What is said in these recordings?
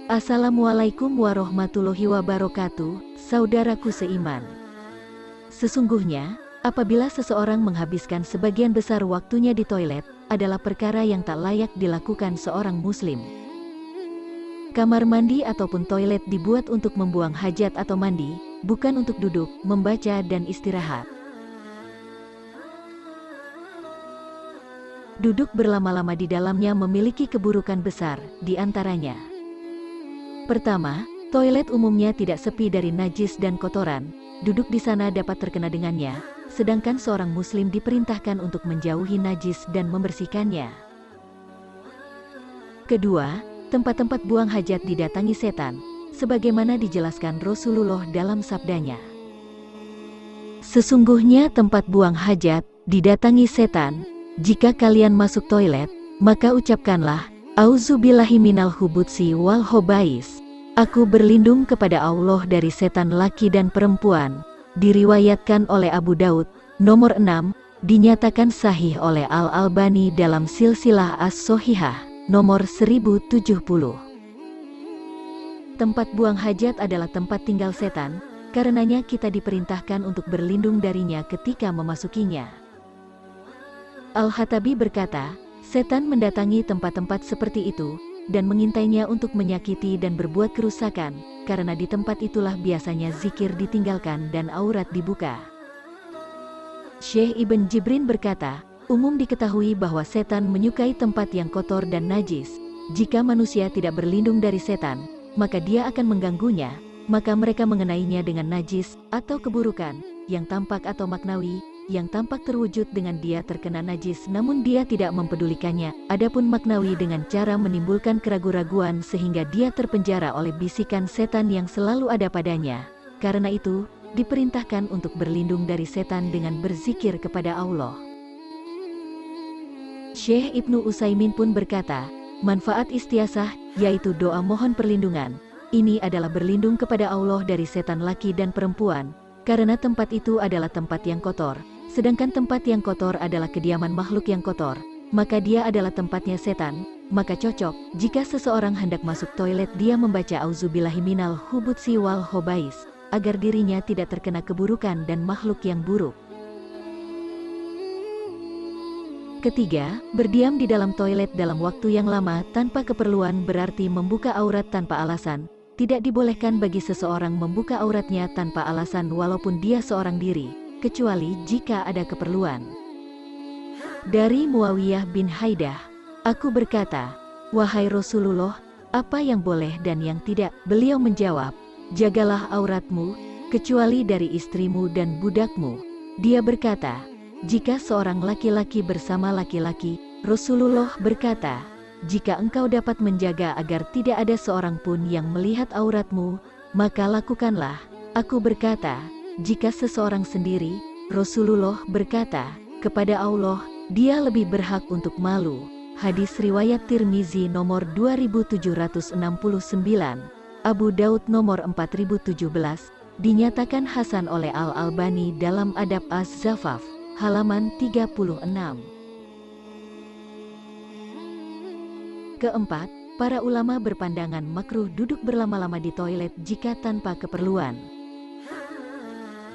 Assalamualaikum warahmatullahi wabarakatuh, saudaraku seiman. Sesungguhnya, apabila seseorang menghabiskan sebagian besar waktunya di toilet, adalah perkara yang tak layak dilakukan seorang muslim. Kamar mandi ataupun toilet dibuat untuk membuang hajat atau mandi, bukan untuk duduk, membaca dan istirahat. Duduk berlama-lama di dalamnya memiliki keburukan besar, di antaranya. Pertama, toilet umumnya tidak sepi dari najis dan kotoran, duduk di sana dapat terkena dengannya, sedangkan seorang muslim diperintahkan untuk menjauhi najis dan membersihkannya. Kedua, tempat-tempat buang hajat didatangi setan, sebagaimana dijelaskan Rasulullah dalam sabdanya. Sesungguhnya tempat buang hajat didatangi setan. Jika kalian masuk toilet, maka ucapkanlah, Auzubillahi minal hubutsi wal hobais. Aku berlindung kepada Allah dari setan laki dan perempuan. Diriwayatkan oleh Abu Daud, nomor 6, dinyatakan sahih oleh Al-Albani dalam Silsilah As-Sohihah, nomor 1070. Tempat buang hajat adalah tempat tinggal setan, karenanya kita diperintahkan untuk berlindung darinya ketika memasukinya. Al-Hatabi berkata, setan mendatangi tempat-tempat seperti itu, dan mengintainya untuk menyakiti dan berbuat kerusakan, karena di tempat itulah biasanya zikir ditinggalkan dan aurat dibuka. Syekh Ibn Jibrin berkata, umum diketahui bahwa setan menyukai tempat yang kotor dan najis. Jika manusia tidak berlindung dari setan, maka dia akan mengganggunya, maka mereka mengenainya dengan najis, atau keburukan, yang tampak atau maknawi, yang tampak terwujud dengan dia terkena najis namun dia tidak mempedulikannya, adapun maknawi dengan cara menimbulkan keraguan-raguan sehingga dia terpenjara oleh bisikan setan yang selalu ada padanya. Karena itu, diperintahkan untuk berlindung dari setan dengan berzikir kepada Allah. Syekh Ibnu Utsaimin pun berkata, manfaat istiasah, yaitu doa mohon perlindungan, ini adalah berlindung kepada Allah dari setan laki dan perempuan, karena tempat itu adalah tempat yang kotor. Sedangkan tempat yang kotor adalah kediaman makhluk yang kotor, maka dia adalah tempatnya setan. Maka cocok, jika seseorang hendak masuk toilet dia membaca Auzubillahi minal hubutsi wal hobais, agar dirinya tidak terkena keburukan dan makhluk yang buruk. Ketiga, berdiam di dalam toilet dalam waktu yang lama tanpa keperluan berarti membuka aurat tanpa alasan. Tidak dibolehkan bagi seseorang membuka auratnya tanpa alasan walaupun dia seorang diri, kecuali jika ada keperluan. Dari Muawiyah bin Haidah, aku berkata, wahai Rasulullah, apa yang boleh dan yang tidak? Beliau menjawab, jagalah auratmu, kecuali dari istrimu dan budakmu. Dia berkata, jika seorang laki-laki bersama laki-laki, Rasulullah berkata, jika engkau dapat menjaga agar tidak ada seorang pun yang melihat auratmu, maka lakukanlah. Aku berkata, jika seseorang sendiri, Rasulullah berkata, kepada Allah, dia lebih berhak untuk malu. Hadis riwayat Tirmizi nomor 2769, Abu Daud nomor 4017, dinyatakan hasan oleh Al-Albani dalam Adab Az-Zafaf, halaman 36. Keempat, para ulama berpandangan makruh duduk berlama-lama di toilet jika tanpa keperluan.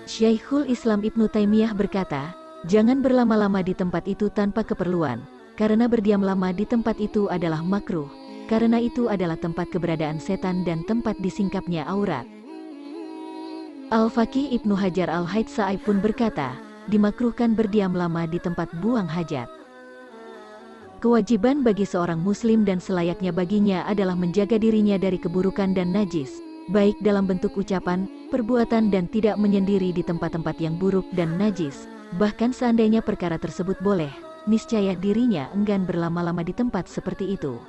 Syekhul Islam Ibnu Taimiyah berkata, jangan berlama-lama di tempat itu tanpa keperluan, karena berdiam lama di tempat itu adalah makruh, karena itu adalah tempat keberadaan setan dan tempat disingkapnya aurat. Al-Faqih Ibnu Hajar Al-Haytsai pun berkata, dimakruhkan berdiam lama di tempat buang hajat. Kewajiban bagi seorang muslim dan selayaknya baginya adalah menjaga dirinya dari keburukan dan najis, baik dalam bentuk ucapan, perbuatan dan tidak menyendiri di tempat-tempat yang buruk dan najis. Bahkan seandainya perkara tersebut boleh, niscaya dirinya enggan berlama-lama di tempat seperti itu.